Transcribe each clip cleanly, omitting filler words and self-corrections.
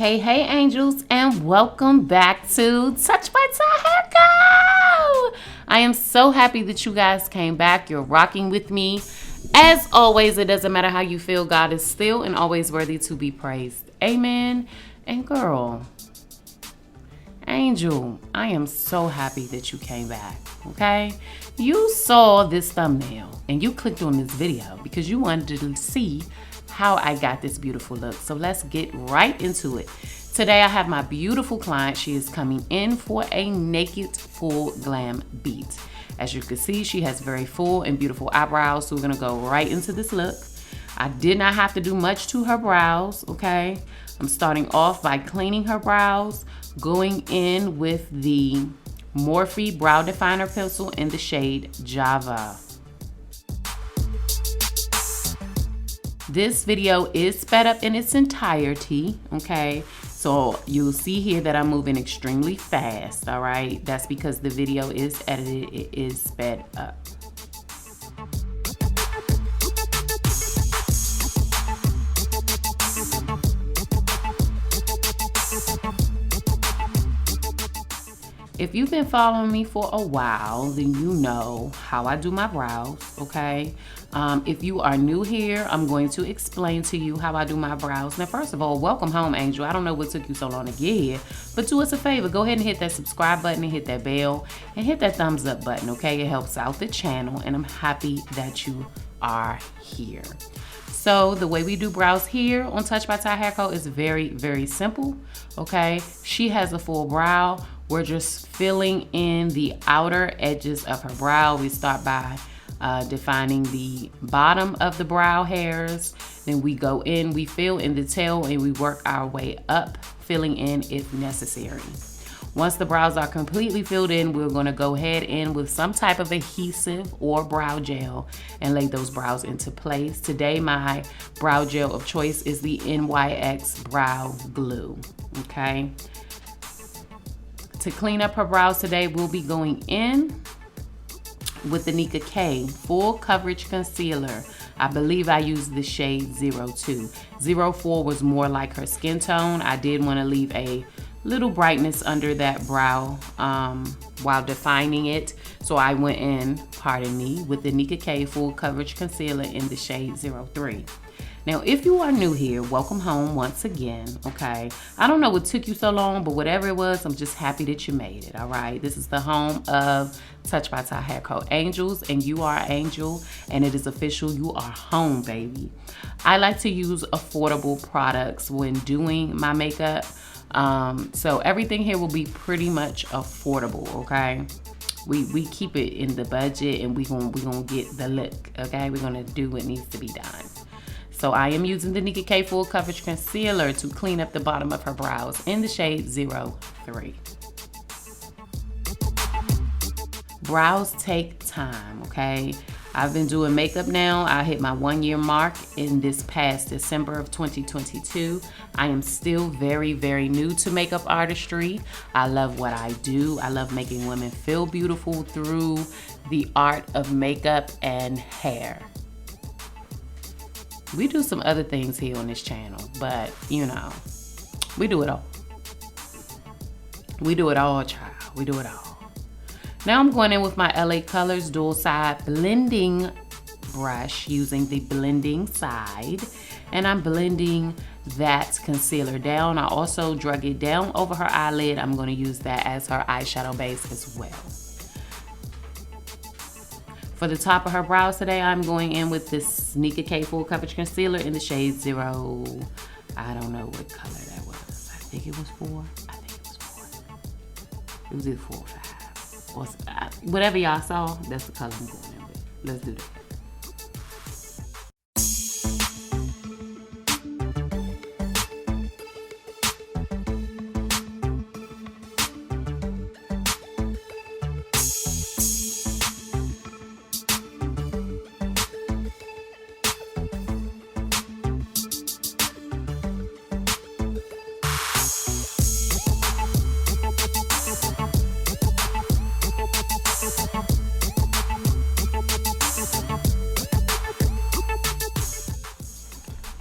Hey angels, and welcome back to TouchedByTyHairCo. I am so happy that you guys came back. You're rocking with me. As always, it doesn't matter how you feel, God is still and always worthy to be praised. Amen. And girl, Angel, I am so happy that you came back, okay? You saw this thumbnail and you clicked on this video because you wanted to see how I got this beautiful look. So let's get right into it. Today I have my beautiful client. She is coming in for a Naked Full Glam beat. As you can see, she has very full and beautiful eyebrows, so we're gonna go right into this look. I did not have to do much to her brows, okay? I'm starting off by cleaning her brows, going in with the Morphe Brow Definer Pencil in the shade Java. This video is sped up in its entirety, okay? So you'll see here that I'm moving extremely fast, all right? That's because the video is edited, it is sped up. If you've been following me for a while, then you know how I do my brows, okay? If you are new here, I'm going to explain to you how I do my brows. Now, first of all, welcome home, Angel. I don't know what took you so long to get here, but do us a favor. Go ahead and hit that subscribe button and hit that bell and hit that thumbs up button, okay? It helps out the channel, and I'm happy that you are here. So the way we do brows here on TouchedByTyHairCo is very, very simple, okay? She has a full brow. We're just filling in the outer edges of her brow. We start by defining the bottom of the brow hairs. Then we go in, we fill in the tail, and we work our way up, filling in if necessary. Once the brows are completely filled in, we're gonna go ahead in with some type of adhesive or brow gel and lay those brows into place. Today, my brow gel of choice is the NYX Brow Glue, okay? To clean up her brows today, we'll be going in with the Nicka Full Coverage Concealer. I believe I used the shade 02. 04 was more like her skin tone. I did want to leave a little brightness under that brow while defining it. So I went in, pardon me, with the Nicka Full Coverage Concealer in the shade 03. Now, if you are new here, welcome home once again, okay? I don't know what took you so long, but whatever it was, I'm just happy that you made it, all right? This is the home of TouchedByTyHairCo Angels, and you are an angel, and it is official, you are home, baby. I like to use affordable products when doing my makeup, so everything here will be pretty much affordable, okay? We keep it in the budget, and we gonna get the look, okay? We're gonna do what needs to be done. So I am using the Nicka Full Coverage Concealer to clean up the bottom of her brows in the shade 03. Brows take time, okay? I've been doing makeup now. I hit my 1-year mark in this past December of 2022. I am still very, very new to makeup artistry. I love what I do. I love making women feel beautiful through the art of makeup and hair. We do some other things here on this channel, but you know, we do it all. We do it all, child. We do it all. Now I'm going in with my LA Colors dual side blending brush using the blending side, and I'm blending that concealer down. I also drug it down over her eyelid. I'm going to use that as her eyeshadow base as well. For the top of her brows today, I'm going in with this Nicka Full Coverage Concealer in the shade 0. I don't know what color that was. I think it was 4. I think it was 4. It was either 4 or 5. Or, whatever y'all saw, that's the color I'm going in with. Let's do that.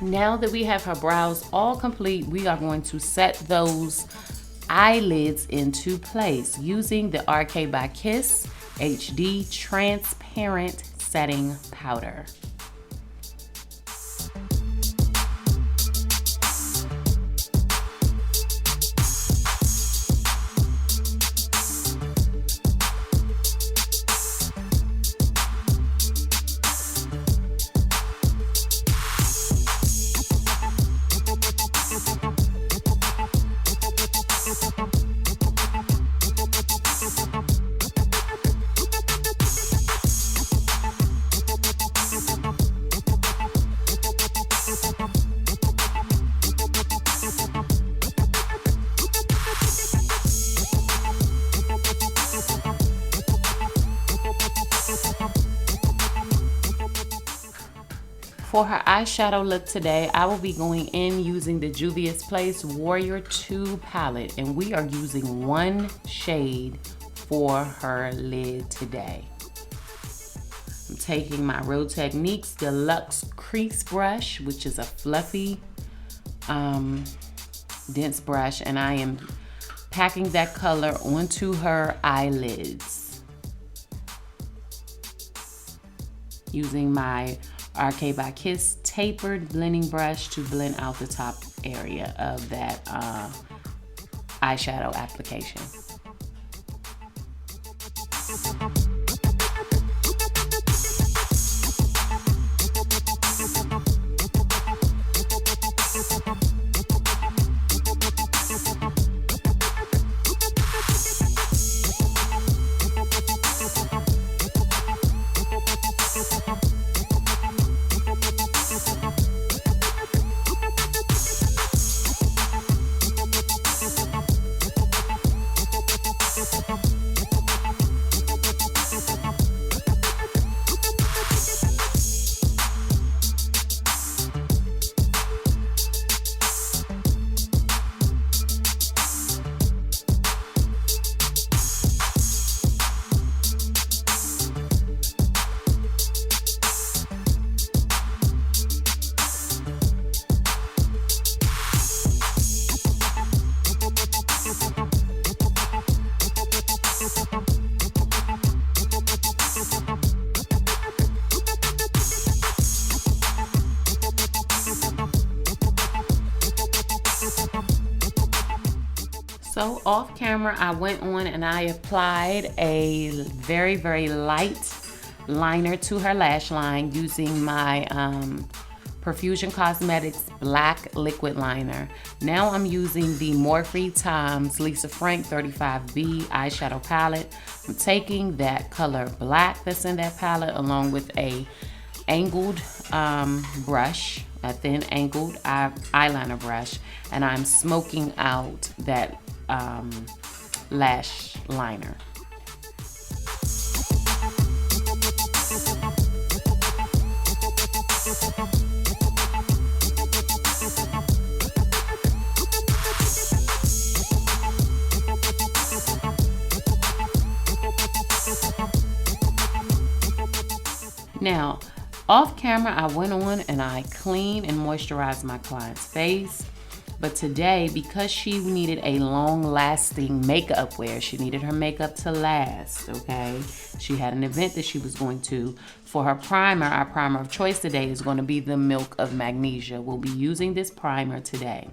Now that we have her brows all complete, we are going to set those eyelids into place using the RK by Kiss HD Transparent Setting Powder. For her eyeshadow look today, I will be going in using the Juvia's Place Warrior 2 palette, and we are using one shade for her lid today. I'm taking my Real Techniques Deluxe Crease Brush, which is a fluffy, dense brush, and I am packing that color onto her eyelids using my RK by Kiss tapered blending brush to blend out the top area of that eyeshadow application. So off camera, I went on and I applied a very, very light liner to her lash line using my Perfusion Cosmetics Black Liquid Liner. Now I'm using the Morphe x Lisa Frank 35B eyeshadow palette. I'm taking that color black that's in that palette along with a angled brush, a thin angled eyeliner brush, and I'm smoking out that lash liner. Now, off camera, I went on and I cleaned and moisturized my client's face. But today, because she needed a long-lasting makeup wear, she needed her makeup to last, okay? She had an event that she was going to. For her primer, our primer of choice today is going to be the Milk of Magnesia. We'll be using this primer today.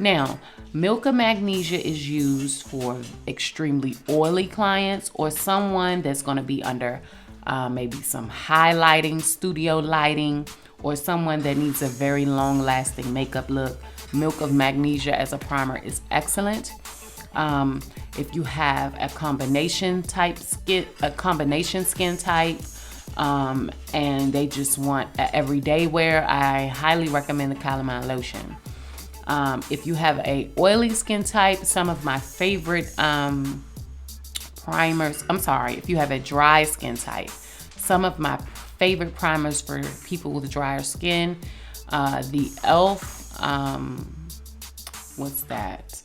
Now, Milk of Magnesia is used for extremely oily clients or someone that's going to be under maybe some highlighting, studio lighting, or someone that needs a very long-lasting makeup look. Milk of Magnesia as a primer is excellent. If you have a combination skin type, and they just want an everyday wear, I highly recommend the calamine lotion. If you have a oily skin type, some of my favorite primers, if you have a dry skin type, some of my favorite primers for people with drier skin, the e.l.f. What's that?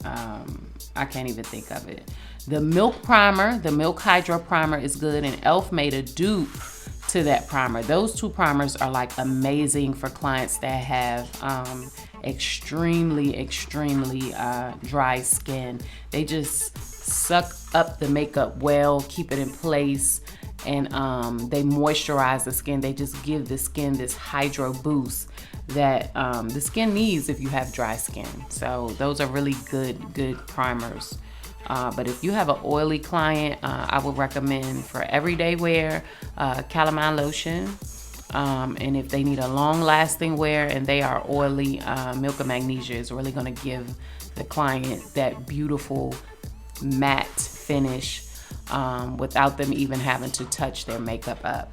I can't even think of it. The Milk Primer, the Milk Hydro Primer is good, and e.l.f. made a dupe to that primer. Those two primers are like amazing for clients that have extremely dry skin. They just suck up the makeup well, keep it in place, and they moisturize the skin. They just give the skin this hydro boost that the skin needs if you have dry skin. So those are really good primers. But if you have an oily client, I would recommend for everyday wear, calamine lotion. And if they need a long-lasting wear and they are oily, Milk of Magnesia is really going to give the client that beautiful matte finish without them even having to touch their makeup up.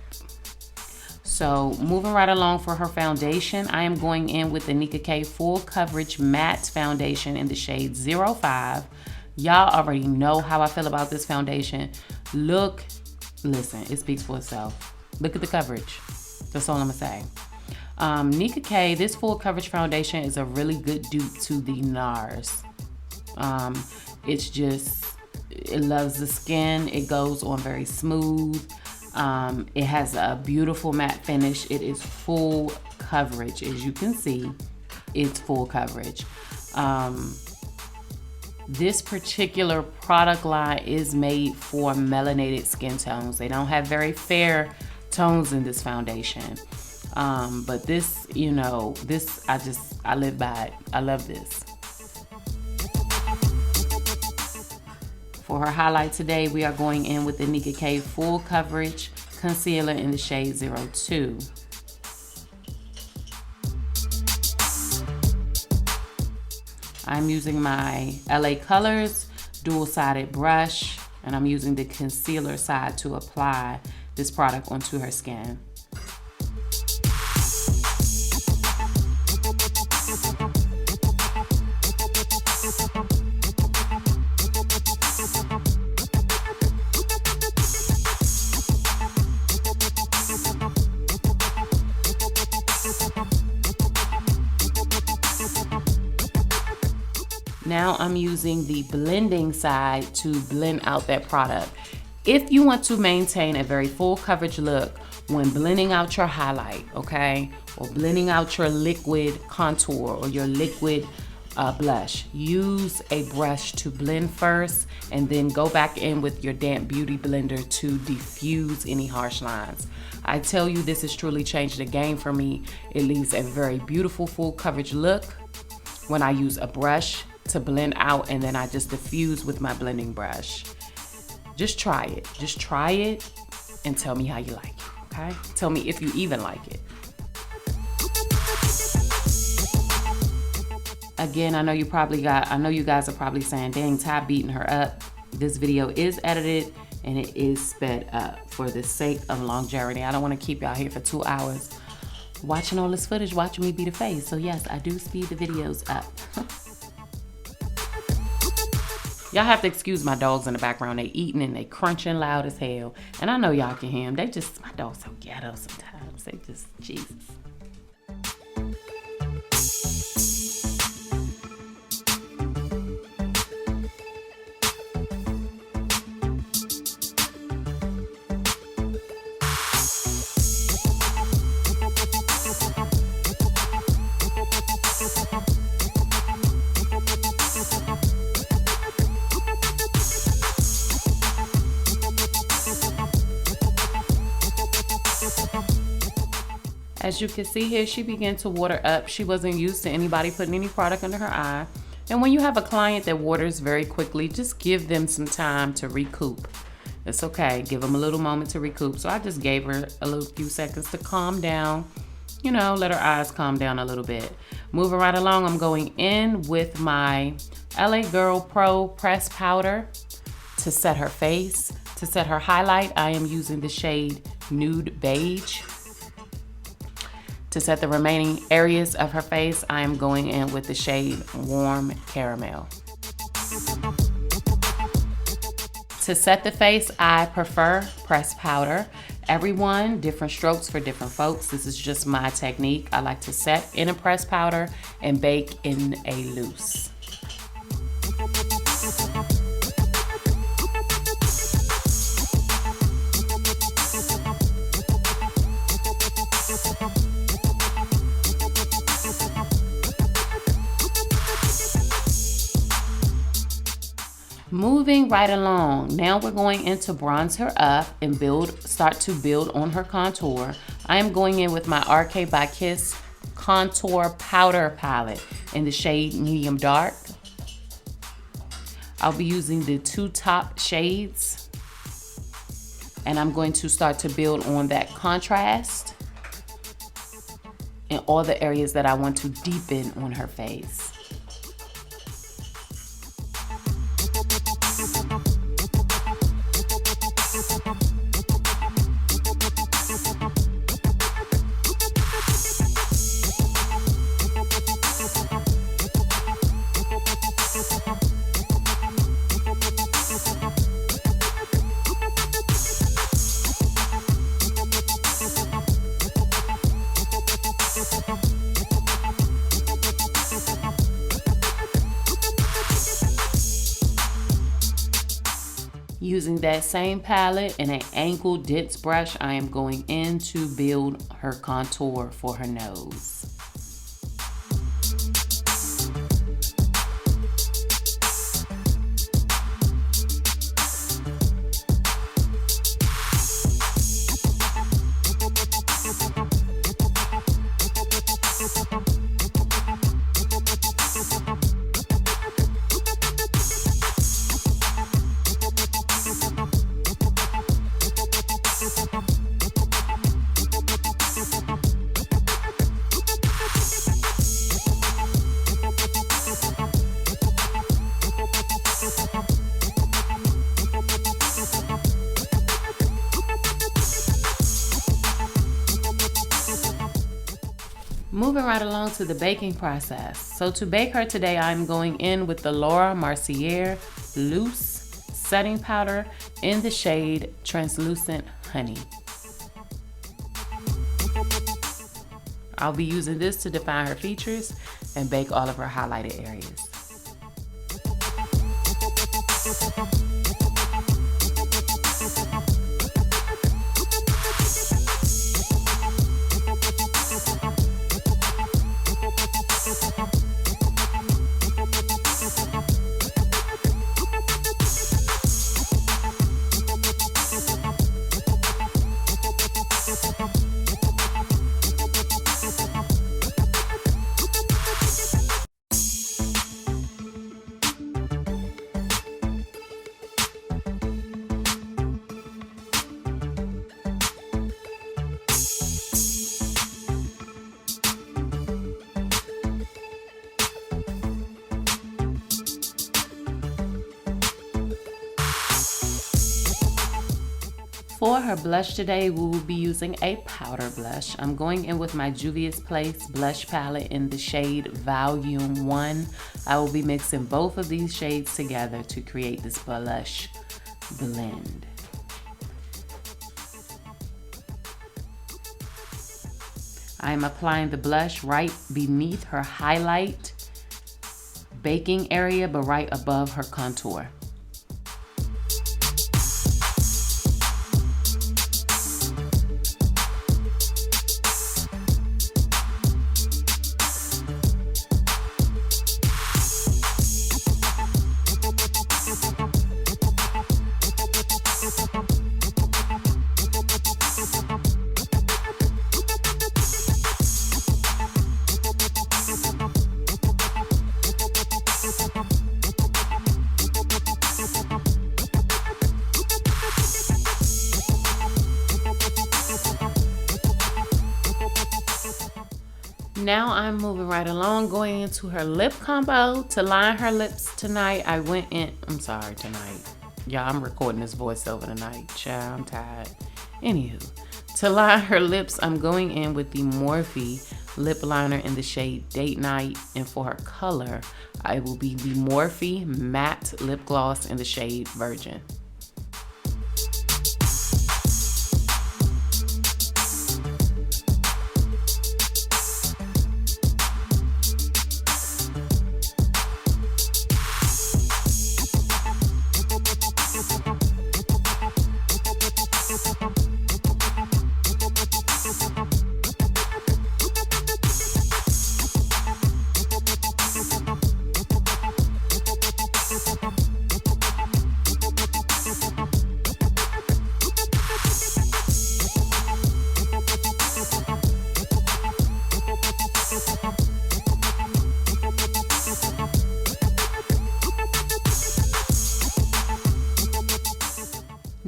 So moving right along for her foundation, I am going in with the Nicka Full Coverage Matte Foundation in the shade 05. Y'all already know how I feel about this foundation. Listen, it speaks for itself. Look at the coverage. That's all I'm gonna say. Nicka, this full coverage foundation is a really good dupe to the NARS. It loves the skin. It goes on very smooth. It has a beautiful matte finish. It is full coverage. As you can see, it's full coverage. This particular product line is made for melanated skin tones. They don't have very fair tones in this foundation. But this, I live by it. I love this. For her highlight today, we are going in with the Nicka Full Coverage Concealer in the shade 02. I'm using my LA Colors dual-sided brush, and I'm using the concealer side to apply this product onto her skin. Now I'm using the blending side to blend out that product. If you want to maintain a very full coverage look when blending out your highlight, okay, or blending out your liquid contour or your liquid blush, use a brush to blend first and then go back in with your damp beauty blender to diffuse any harsh lines. I tell you, this has truly changed the game for me. It leaves a very beautiful full coverage look when I use a brush to blend out, and then I just diffuse with my blending brush. Just try it. Just try it and tell me how you like it, okay? Tell me if you even like it. Again, I know you guys are probably saying, dang, Ty beating her up. This video is edited and it is sped up for the sake of longevity. I don't want to keep y'all here for 2 hours watching all this footage, watching me beat a face. So yes, I do speed the videos up. Y'all have to excuse my dogs in the background. They eating and they crunching loud as hell. And I know y'all can hear them. My dogs so ghetto sometimes. They just, Jesus. As you can see here, she began to water up. She wasn't used to anybody putting any product under her eye. And when you have a client that waters very quickly, just give them some time to recoup. It's okay, give them a little moment to recoup. So I just gave her a few seconds to calm down, let her eyes calm down a little bit. Moving right along, I'm going in with my LA Girl Pro Press Powder to set her face. To set her highlight, I am using the shade Nude Beige. To set the remaining areas of her face, I am going in with the shade Warm Caramel. To set the face, I prefer pressed powder. Everyone, different strokes for different folks. This is just my technique. I like to set in a pressed powder and bake in a loose. Moving right along, now we're going in to bronze her up and start to build on her contour. I am going in with my RK by Kiss Contour Powder Palette in the shade Medium Dark. I'll be using the two top shades, and I'm going to start to build on that contrast in all the areas that I want to deepen on her face. Using that same palette and an angled dense brush, I am going in to build her contour for her nose. Moving right along to the baking process. So to bake her today, I'm going in with the Laura Mercier Loose Setting Powder in the shade Translucent Honey. I'll be using this to define her features and bake all of her highlighted areas. For her blush today, we will be using a powder blush. I'm going in with my Juvia's Place blush palette in the shade Volume 1. I will be mixing both of these shades together to create this blush blend. I am applying the blush right beneath her highlight baking area, but right above her contour. Now I'm moving right along, going into her lip combo. To line her lips tonight, I went in, tonight. Y'all, I'm recording this voiceover tonight. Child, I'm tired. Anywho, to line her lips, I'm going in with the Morphe lip liner in the shade Date Night. And for her color, I will be the Morphe matte lip gloss in the shade Virgin.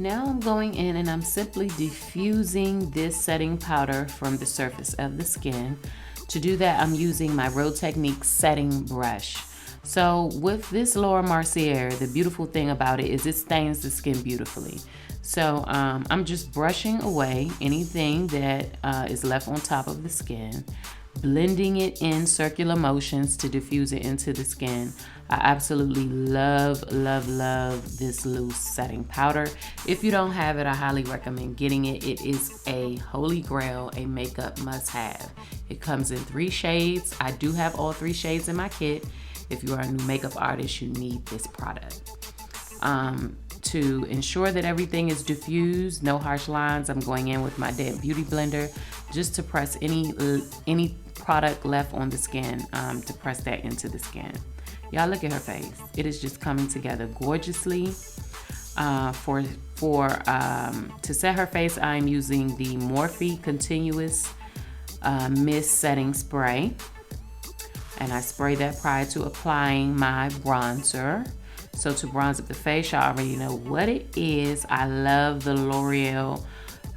Now I'm going in and I'm simply diffusing this setting powder from the surface of the skin. To do that, I'm using my Real Technique setting brush. So with this Laura Mercier, the beautiful thing about it is it stains the skin beautifully. So I'm just brushing away anything that is left on top of the skin, blending it in circular motions to diffuse it into the skin. I absolutely love, love, love this loose setting powder. If you don't have it, I highly recommend getting it. It is a holy grail, a makeup must-have. It comes in 3 shades. I do have all 3 shades in my kit. If you are a new makeup artist, you need this product. To ensure that everything is diffused, no harsh lines, I'm going in with my Dead Beauty Blender just to press any product left on the skin, to press that into the skin. Y'all look at her face. It is just coming together gorgeously. To set her face, I'm using the Morphe Continuous Mist Setting Spray. And I spray that prior to applying my bronzer. So to bronze up the face, y'all already know what it is. I love the L'Oreal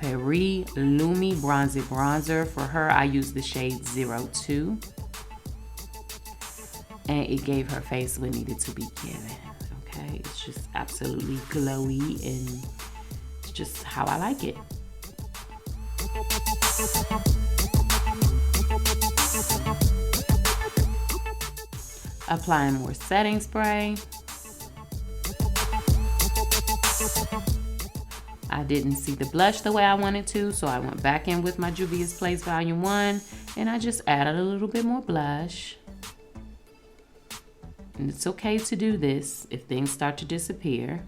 Paris Lumi Bronzer. For her, I use the shade 02. And it gave her face what needed to be given. Okay, it's just absolutely glowy and it's just how I like it. Applying more setting spray. I didn't see the blush the way I wanted to, so I went back in with my Juvia's Place Volume 1 and I just added a little bit more blush. And it's okay to do this if things start to disappear.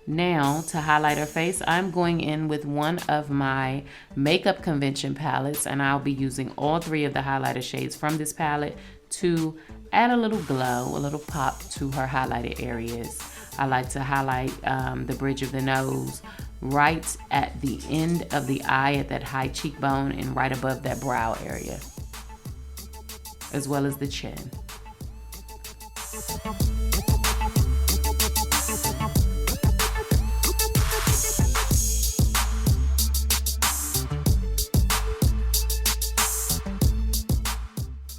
Now, to highlight her face, I'm going in with one of my Makeup Convention palettes, and I'll be using all 3 of the highlighter shades from this palette to add a little glow, a little pop to her highlighted areas. I like to highlight the bridge of the nose, right at the end of the eye at that high cheekbone and right above that brow area, as well as the chin.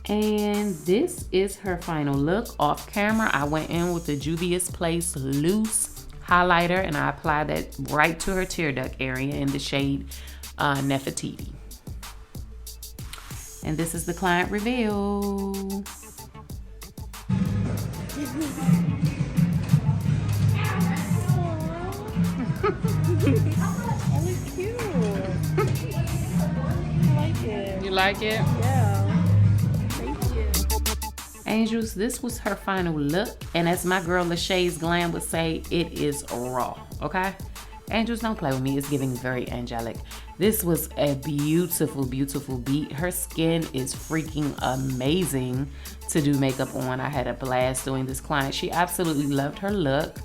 And this is her final look. Off camera, I went in with the Juvia's Place Loose highlighter and I applied that right to her tear duct area in the shade Nefertiti. And this is the client reveal. Oh, it's cute. I like it. You like it? Yeah. Thank you. Angels, this was her final look. And as my girl LaShay's Glam would say, it is raw, okay? Angels, don't play with me. It's giving very angelic. This was a beautiful, beautiful beat. Her skin is freaking amazing to do makeup on. I had a blast doing this client. She absolutely loved her look.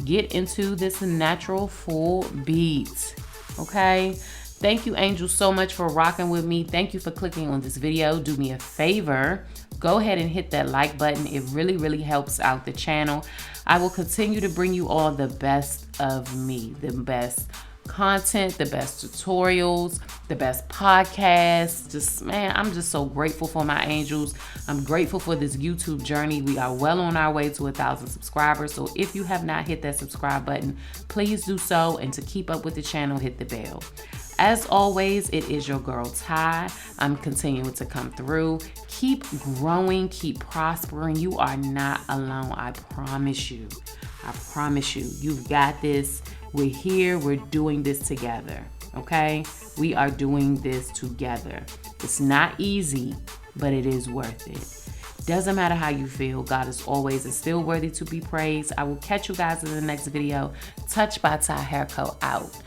Get into this natural full beat, okay? Thank you, Angel, so much for rocking with me. Thank you for clicking on this video. Do me a favor. Go ahead and hit that like button. It really, really helps out the channel. I will continue to bring you all the best of me, the best content, the best tutorials, the best podcasts. Just, man, I'm just so grateful for my angels. I'm grateful for this YouTube journey. We are well on our way to 1,000 subscribers. So if you have not hit that subscribe button, please do so. And to keep up with the channel, hit the bell. As always, it is your girl Ty. I'm continuing to come through. Keep growing, keep prospering. You are not alone, I promise you. I promise you, you've got this. We're here, we're doing this together, okay? We are doing this together. It's not easy, but it is worth it. Doesn't matter how you feel, God is always and still worthy to be praised. I will catch you guys in the next video. Touched by TyHairCo out.